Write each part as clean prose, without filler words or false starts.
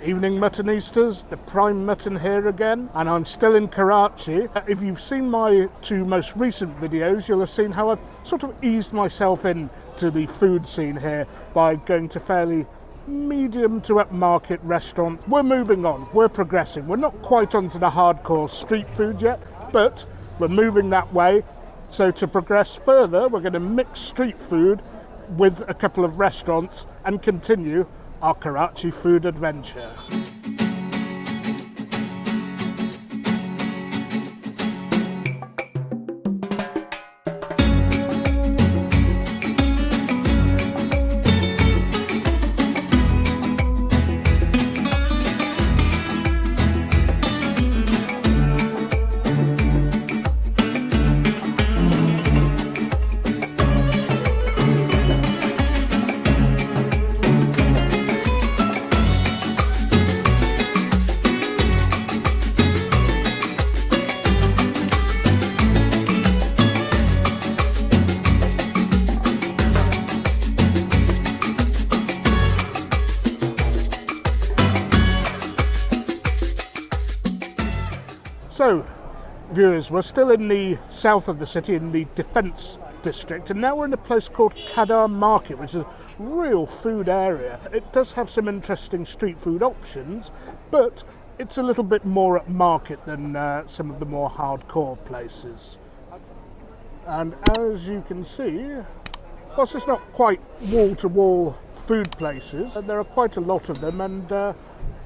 Evening Muttonistas, the Primemutton here again, and I'm still in Karachi. If you've seen my two most recent videos, you'll have seen how I've sort of eased myself into the food scene here by going to fairly medium to upmarket restaurants. We're moving on, we're progressing. We're not quite onto the hardcore street food yet, but we're moving that way. So to progress further, we're going to mix street food with a couple of restaurants and continue our Karachi food adventure. So, viewers, we're still in the south of the city, in the defence district, and now we're in a place called Kadam Market, which is a real food area. It does have some interesting street food options, but it's a little bit more at market than some of the more hardcore places. And as you can see, whilst it's not quite wall-to-wall food places, there are quite a lot of them, and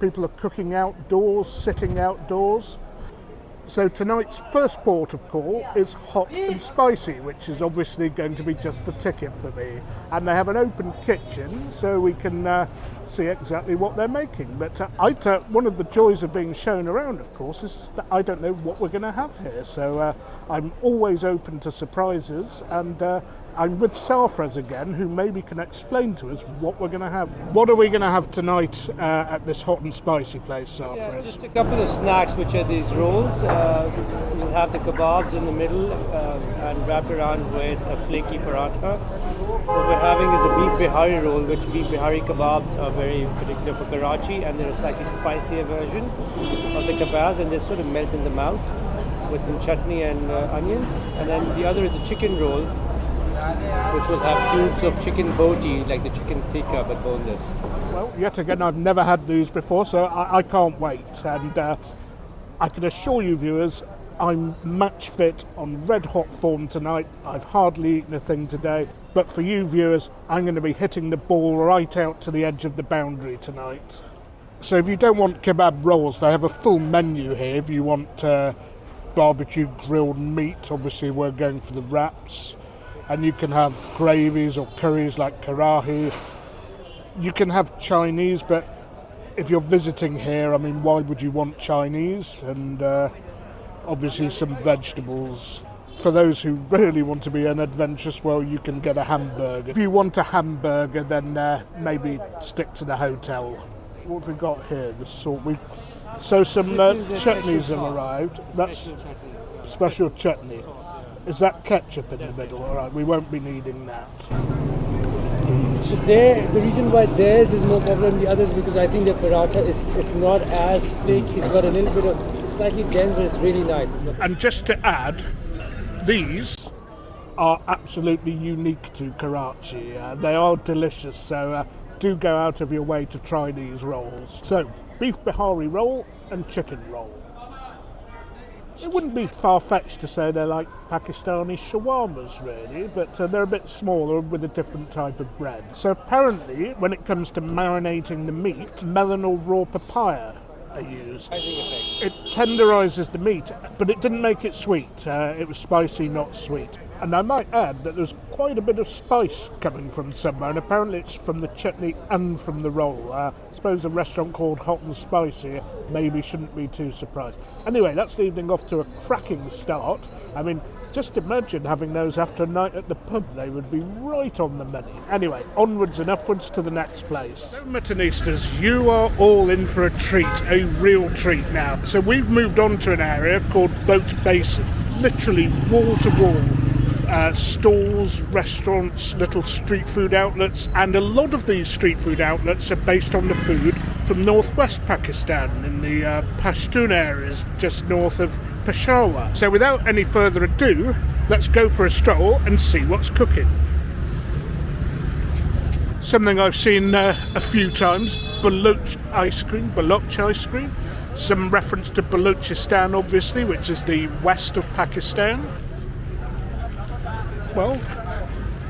people are cooking outdoors, sitting outdoors. So tonight's first port of call is hot and spicy, which is obviously going to be just the ticket for me. And they have an open kitchen, so we can see exactly what they're making. But one of the joys of being shown around, of course, is that I don't know what we're going to have here. So I'm always open to surprises, and I'm with Sarfaraz again, who maybe can explain to us what we're going to have. What are we going to have tonight at this hot and spicy place, Sarfaraz? Yeah, just a couple of snacks, which are these rolls. You'll have the kebabs in the middle and wrapped around with a flaky paratha. What we're having is a beef bihari roll, which beef bihari kebabs are very particular for Karachi, and they're a slightly spicier version of the kebabs, and they sort of melt in the mouth with some chutney and onions. And then the other is a chicken roll, which will have cubes of chicken boti, like the chicken tikka, but boneless. Well, yet again, I've never had these before, so I can't wait. And I can assure you, viewers, I'm match fit on red hot form tonight. I've hardly eaten a thing today. But for you, viewers, I'm going to be hitting the ball right out to the edge of the boundary tonight. So if you don't want kebab rolls, they have a full menu here. If you want barbecue grilled meat, obviously we're going for the wraps. And you can have gravies or curries like Karahi. You can have Chinese, but if you're visiting here, I mean, why would you want Chinese? And obviously some vegetables. For those who really want to be unadventurous, well, you can get a hamburger. If you want a hamburger, then maybe stick to the hotel. What have we got here? So some chutneys have arrived. That's special chutney. Is that ketchup in the middle? All right, we won't be needing that. So the reason why theirs is more popular than the others, because I think the paratha it's not as flaky. It's got a little bit of slightly dense, but it's really nice. And just to add, these are absolutely unique to Karachi. They are delicious, so do go out of your way to try these rolls. So, beef bihari roll and chicken roll. It wouldn't be far-fetched to say they're like Pakistani shawarmas, really, but they're a bit smaller with a different type of bread. So apparently, when it comes to marinating the meat, melon or raw papaya are used. It tenderises the meat, but it didn't make it sweet. It was spicy, not sweet. And I might add that there's quite a bit of spice coming from somewhere, and apparently it's from the chutney and from the roll. I suppose a restaurant called Hot and Spicy maybe shouldn't be too surprised. Anyway, that's the evening off to a cracking start. I mean, just imagine having those after a night at the pub. They would be right on the money. Anyway, onwards and upwards to the next place. So, Muttonistas, you are all in for a treat, a real treat now. So we've moved on to an area called Boat Basin, literally wall to wall. Stalls, restaurants, little street food outlets, and a lot of these street food outlets are based on the food from northwest Pakistan in the Pashtun areas just north of Peshawar. So without any further ado, let's go for a stroll and see what's cooking. Something I've seen a few times, Baloch ice cream. Some reference to Balochistan, obviously, which is the west of Pakistan. Well,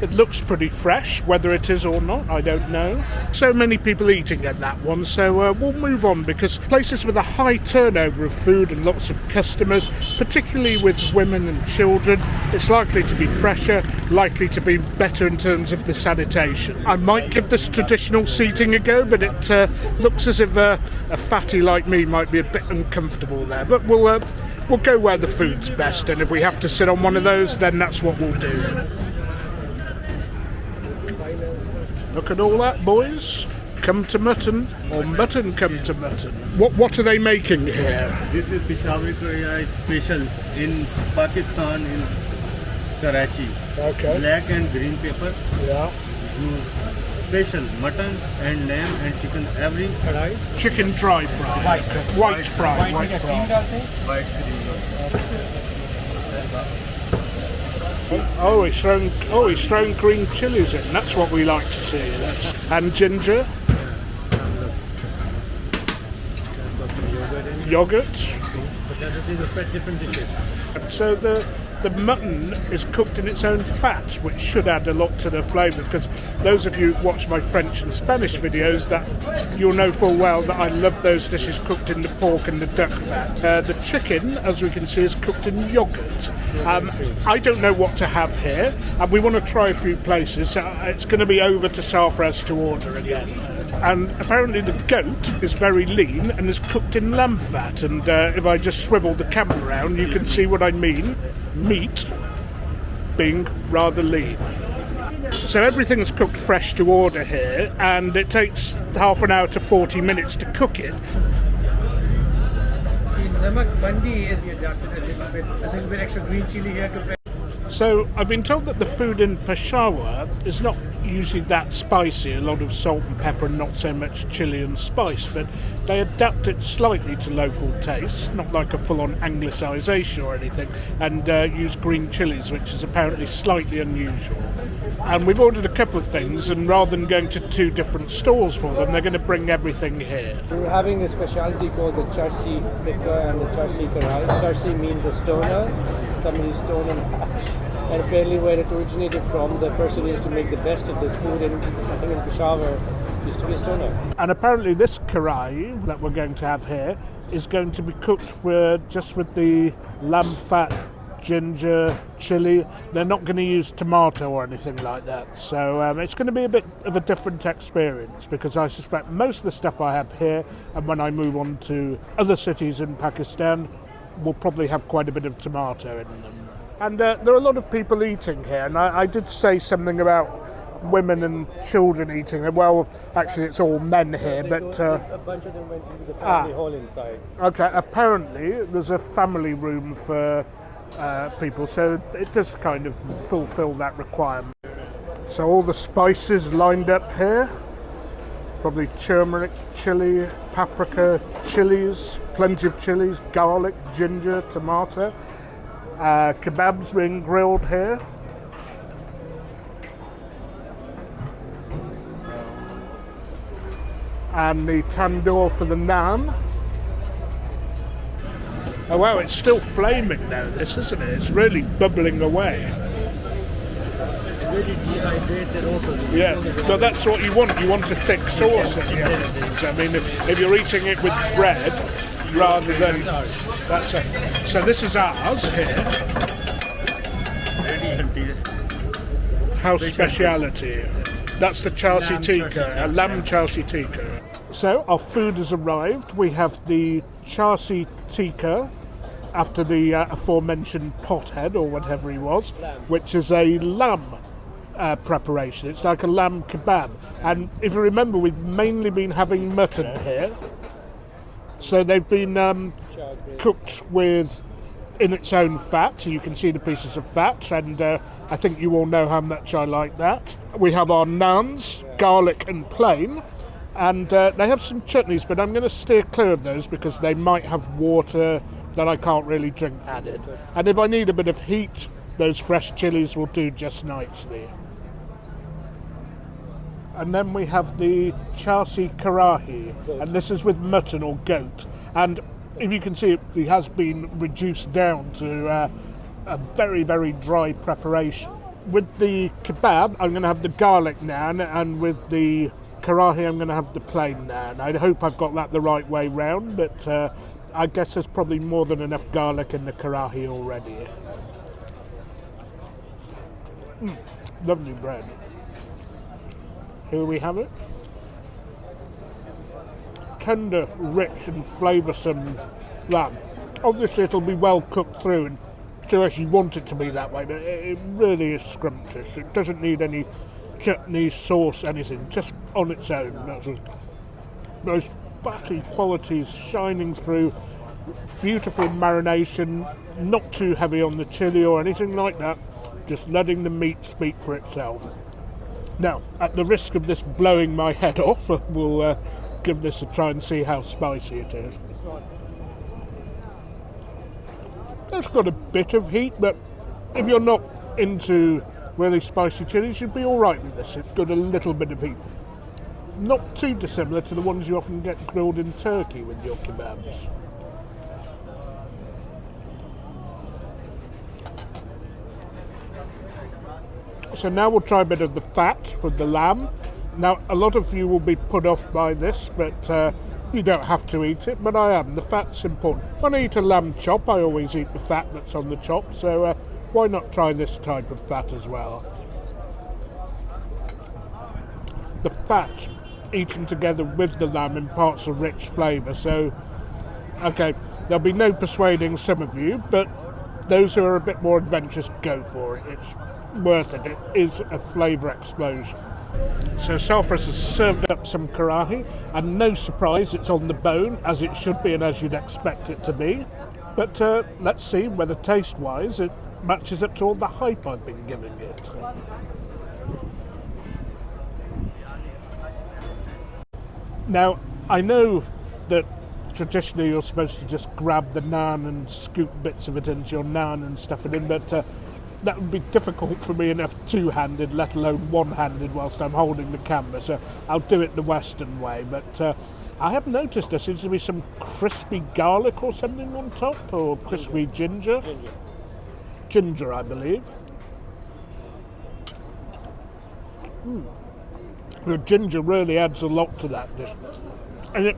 it looks pretty fresh. Whether it is or not, I don't know. So many people eating at that one, so we'll move on, because places with a high turnover of food and lots of customers, particularly with women and children, it's likely to be fresher, likely to be better in terms of the sanitation. I might give this traditional seating a go, but it looks as if a fatty like me might be a bit uncomfortable there. But we'll go where the food's best, and if we have to sit on one of those, then that's what we'll do. Look at all that, boys. Come to mutton, or mutton come to mutton. What are they making here? This is Peshawari special in Pakistan, in Karachi. Okay. Black and green pepper. Yeah. Special mutton and lamb and chicken every Karahi. Chicken dry fry. White fry. White cream. Oh, he's throwing green chilies in. That's what we like to see. And ginger. Yogurt. So the mutton is cooked in its own fat, which should add a lot to the flavour, because those of you who watch my French and Spanish videos, that you'll know full well that I love those dishes cooked in the pork and the duck fat. The chicken, as we can see, is cooked in yogurt. I don't know what to have here, and we want to try a few places. It's going to be over to Sarfaraz to order again. And apparently the goat is very lean and is cooked in lamb fat, and if I just swivel the camera around, you can see what I mean. Meat being rather lean. So everything's cooked fresh to order here, and it takes half an hour to 40 minutes to cook it. Namak mandi is adapted a little bit extra green chili here compared. So I've been told that the food in Peshawar is not usually that spicy, a lot of salt and pepper and not so much chili and spice, but they adapt it slightly to local tastes, not like a full-on anglicisation or anything, and use green chilies, which is apparently slightly unusual. And we've ordered a couple of things, and rather than going to two different stores for them, they're going to bring everything here. We're having a specialty called the Spicy Khadda and the Spicy Karahi. Spicy means a stoner, somebody's stone and hash. And apparently where it originated from, the person who used to make the best of this food, and I think in Peshawar, used to be a stoner. And apparently this Karahi that we're going to have here is going to be cooked just with the lamb fat, ginger, chili. They're not going to use tomato or anything like that. So it's going to be a bit of a different experience, because I suspect most of the stuff I have here, and when I move on to other cities in Pakistan, will probably have quite a bit of tomato in them. And there are a lot of people eating here, and I did say something about women and children eating. Well, actually it's all men here, but a bunch of them went into the family hall inside. Okay, apparently there's a family room for people, so it does kind of fulfill that requirement. So all the spices lined up here, probably turmeric, chili, paprika, chilies, plenty of chilies, garlic, ginger, tomato. Kebabs being grilled here. And the tandoor for the naan. Oh wow, it's still flaming now, this, isn't it? It's really bubbling away. It really dehydrates it also. Yeah, so that's what you want. You want a thick sauce at the end of these. I mean, if you're eating it with bread rather than... So this is ours here. House speciality. That's the charsi tikka, a lamb charsi tikka. So our food has arrived. We have the charsi tikka, after the aforementioned pothead or whatever he was, which is a lamb preparation. It's like a lamb kebab. And if you remember, we've mainly been having mutton here. So they've been cooked in its own fat. You can see the pieces of fat, and I think you all know how much I like that. We have our naans, garlic and plain, And they have some chutneys, but I'm going to steer clear of those because they might have water that I can't really drink added. And if I need a bit of heat, those fresh chilies will do just nicely. And then we have the Spicy Karahi, and this is with mutton or goat. And if you can see, it has been reduced down to a very, very dry preparation. With the kebab, I'm going to have the garlic naan, and with the Karahi, I'm going to have the plain naan. I hope I've got that the right way round, but I guess there's probably more than enough garlic in the Karahi already. Lovely bread. Here we have it. Tender, rich and flavoursome lamb. Obviously it'll be well cooked through and do as you want it to be that way, but it really is scrumptious. It doesn't need any chutney, sauce, anything, just on its own. Those fatty qualities shining through, beautiful marination, not too heavy on the chili or anything like that, just letting the meat speak for itself. Now, at the risk of this blowing my head off, we'll give this a try and see how spicy it is. It's got a bit of heat, but if you're not into really spicy chilies, you'd be alright with this. It's got a little bit of heat. Not too dissimilar to the ones you often get grilled in Turkey with your kebabs. So now we'll try a bit of the fat with the lamb. Now, a lot of you will be put off by this, but you don't have to eat it, but I am. The fat's important. When I eat a lamb chop, I always eat the fat that's on the chop, so why not try this type of fat as well? The fat eaten together with the lamb imparts a rich flavour, so, okay, there'll be no persuading some of you, but those who are a bit more adventurous, go for it. It's worth it. It is a flavour explosion. So Sarfaraz has served up some Karahi, and no surprise, it's on the bone, as it should be and as you'd expect it to be. But let's see whether taste-wise it matches up to all the hype I've been giving it. Now, I know that traditionally you're supposed to just grab the naan and scoop bits of it into your naan and stuff it in, but that would be difficult for me enough two-handed, let alone one-handed whilst I'm holding the camera, so I'll do it the Western way. But I have noticed there seems to be some crispy garlic or something on top, or crispy ginger. Ginger, I believe. The ginger really adds a lot to that dish. And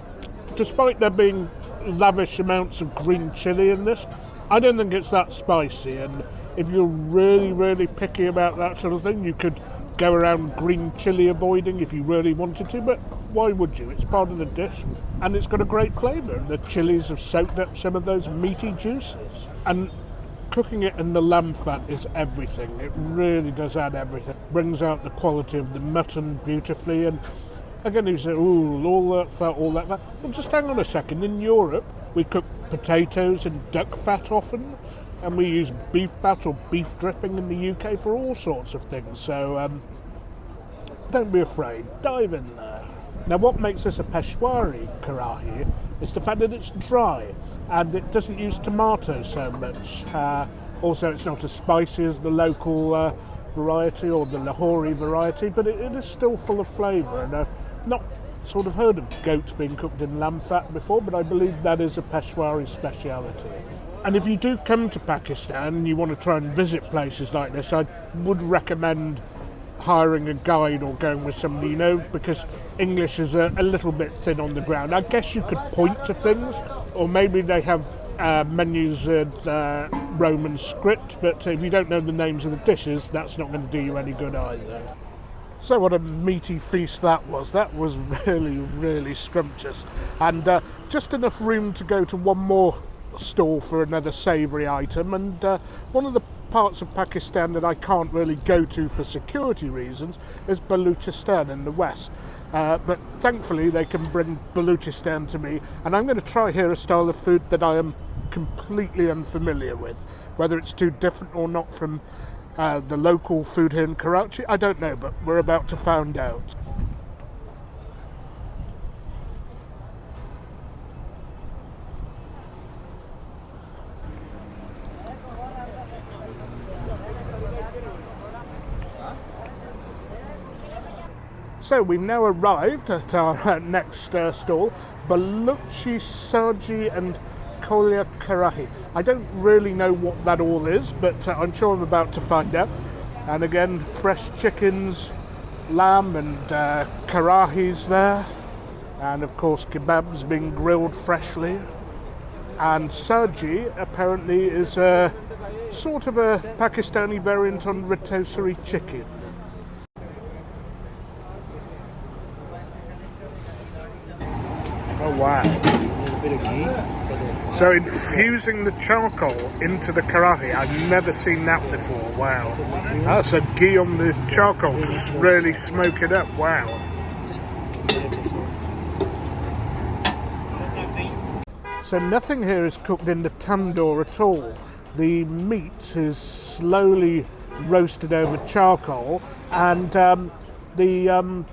despite there being lavish amounts of green chilli in this, I don't think it's that spicy, and if you're really, really picky about that sort of thing, you could go around green chilli avoiding if you really wanted to, but why would you? It's part of the dish, and it's got a great flavour, and the chilies have soaked up some of those meaty juices. And cooking it in the lamb fat is everything. It really does add everything. Brings out the quality of the mutton beautifully, and again, you say, ooh, all that fat. Well, just hang on a second. In Europe, we cook potatoes in duck fat often, and we use beef fat or beef dripping in the UK for all sorts of things, so don't be afraid, dive in there. Now, what makes this a Peshawari Karahi is the fact that it's dry, and it doesn't use tomatoes so much. Also, it's not as spicy as the local variety or the Lahori variety, but it is still full of flavour, and I've not sort of heard of goat being cooked in lamb fat before, but I believe that is a Peshawari speciality. And if you do come to Pakistan and you want to try and visit places like this, I would recommend hiring a guide or going with somebody you know, because English is a little bit thin on the ground. I guess you could point to things, or maybe they have menus with Roman script, but if you don't know the names of the dishes, that's not going to do you any good either. So what a meaty feast that was. That was really, really scrumptious. And just enough room to go to one more stall for another savoury item, and one of the parts of Pakistan that I can't really go to for security reasons is Balochistan in the west, but thankfully they can bring Balochistan to me, and I'm going to try here a style of food that I am completely unfamiliar with. Whether it's too different or not from the local food here in Karachi, I don't know, but we're about to find out. So we've now arrived at our next stall, Balochi, Sajji and Koyla Karahi. I don't really know what that all is, but I'm sure I'm about to find out. And again, fresh chickens, lamb and karahis there. And of course kebabs being grilled freshly. And Sajji apparently is a sort of a Pakistani variant on rotisserie chicken. Oh wow. A bit of ghee. So infusing the charcoal into the karahi, I've never seen that before, wow. So ghee on the charcoal to really smoke it up, wow. So nothing here is cooked in the tandoor at all. The meat is slowly roasted over charcoal, and the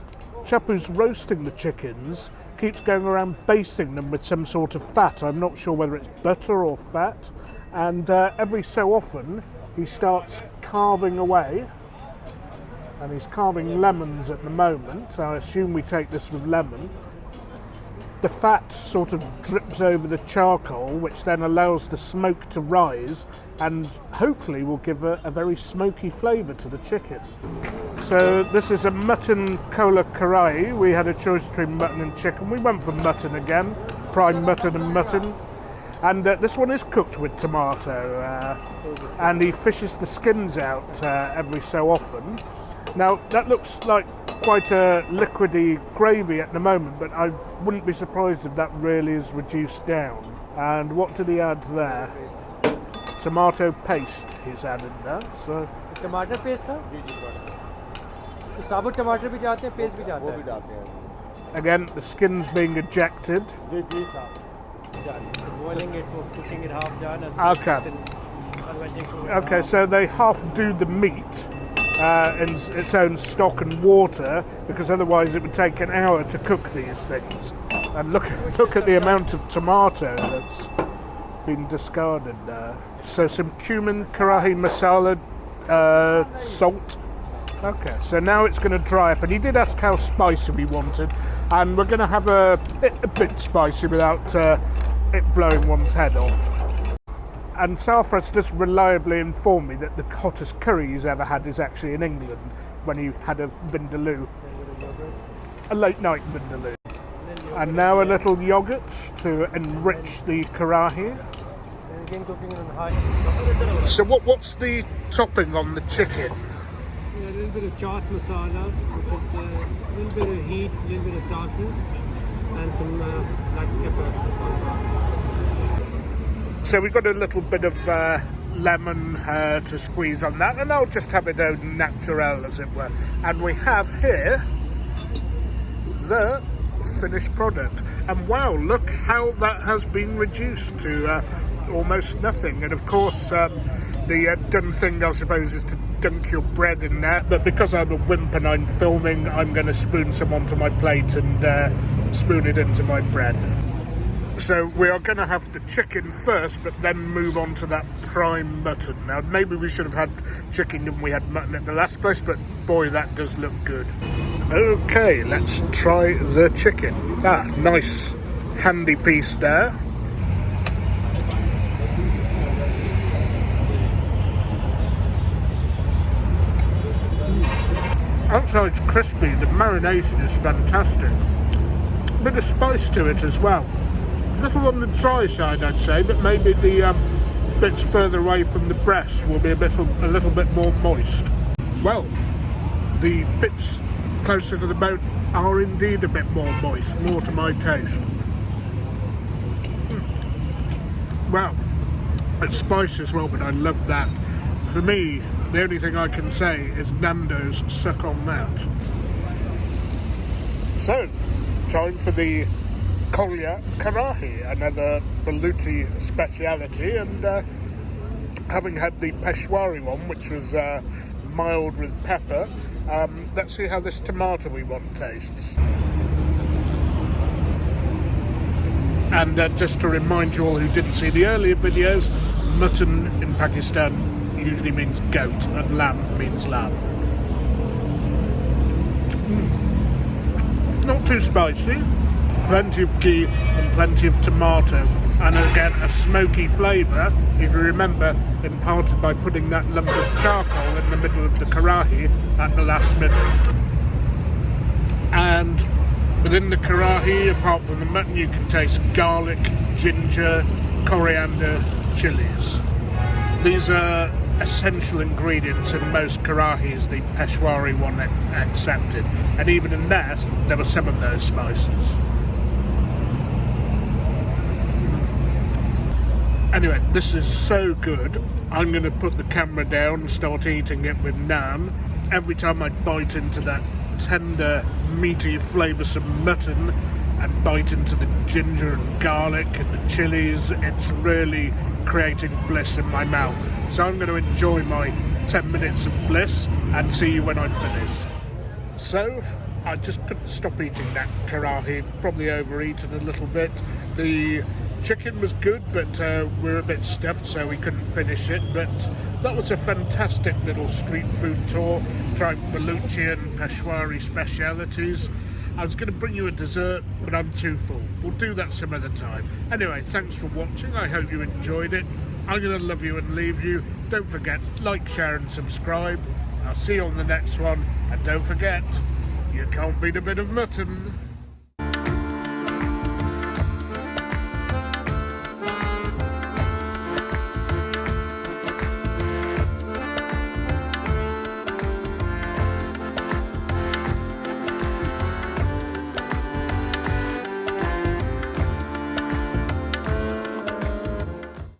chap who's roasting the chickens keeps going around basting them with some sort of fat. I'm not sure whether it's butter or fat, and every so often he starts carving away, and he's carving lemons at the moment. I assume we take this with lemon. The fat sort of drips over the charcoal, which then allows the smoke to rise and hopefully will give a very smoky flavour to the chicken. So this is a mutton Koyla Karahi. We had a choice between mutton and chicken. We went for mutton again, prime mutton and mutton. And this one is cooked with tomato, and he fishes the skins out every so often. Now that looks like quite a liquidy gravy at the moment, but I wouldn't be surprised if that really is reduced down. And what did he add there? Tomato paste he's added there. So टमाटर paste था तो साबुत टमाटर भी जाते हैं paste भी जाता है again the skin's being ejected. Boiling it or cooking it half done and Okay, so they half do the meat in its own stock and water, because otherwise it would take an hour to cook these things. And look at the amount of tomato that's been discarded there. So some cumin, karahi masala, salt. Okay, so now it's going to dry up, and he did ask how spicy we wanted, and we're going to have a bit spicy without it blowing one's head off. And Sarfaraz just reliably informed me that the hottest curry he's ever had is actually in England, when he had a vindaloo, a late night vindaloo. And now a little yogurt to enrich the karahi. And again cooking it on high. So what's the topping on the chicken? A little bit of chaat masala, which is a little bit of heat, a little bit of darkness, and some black pepper on top. So we've got a little bit of lemon to squeeze on that, and I'll just have it au naturel, as it were. And we have here the finished product. And wow, look how that has been reduced to almost nothing. And of course, the done thing, I suppose, is to dunk your bread in there. But because I'm a wimp and I'm filming, I'm going to spoon some onto my plate and spoon it into my bread. So we are going to have the chicken first, but then move on to that prime mutton. Now maybe we should have had chicken when we had mutton at the last place, but boy, that does look good. Okay, let's try the chicken. Nice handy piece there. Outside's crispy, the marination is fantastic. Bit of spice to it as well. A little on the dry side, I'd say, but maybe the bits further away from the breast will be a little bit more moist. Well, the bits closer to the bone are indeed a bit more moist, more to my taste. Well, it's spicy as well, but I love that. For me, the only thing I can say is Nando's, suck on that. So, time for the Koyla Karahi, another Balochi speciality, and having had the Peshawari one, which was mild with pepper, let's see how this tomato-y one tastes. And just to remind you all who didn't see the earlier videos, mutton in Pakistan usually means goat and lamb means lamb. Not too spicy, plenty of ghee and plenty of tomato. And again, a smoky flavour, if you remember, imparted by putting that lump of charcoal in the middle of the karahi at the last minute. And within the karahi, apart from the mutton, you can taste garlic, ginger, coriander, chilies. These are essential ingredients in most karahis, the Peshawari one accepted. And even in that, there were some of those spices. Anyway, this is so good. I'm going to put the camera down and start eating it with naan. Every time I bite into that tender, meaty, flavoursome mutton and bite into the ginger and garlic and the chilies, it's really creating bliss in my mouth. So I'm going to enjoy my 10 minutes of bliss and see you when I finish. So, I just couldn't stop eating that karahi, probably overeaten a little bit. The chicken was good, but we were a bit stuffed, so we couldn't finish it. But that was a fantastic little street food tour. Tried Balochi and Peshawari specialties. I was going to bring you a dessert, but I'm too full. We'll do that some other time. Anyway, thanks for watching. I hope you enjoyed it. I'm going to love you and leave you. Don't forget, like, share and subscribe. I'll see you on the next one. And don't forget, you can't beat a bit of mutton.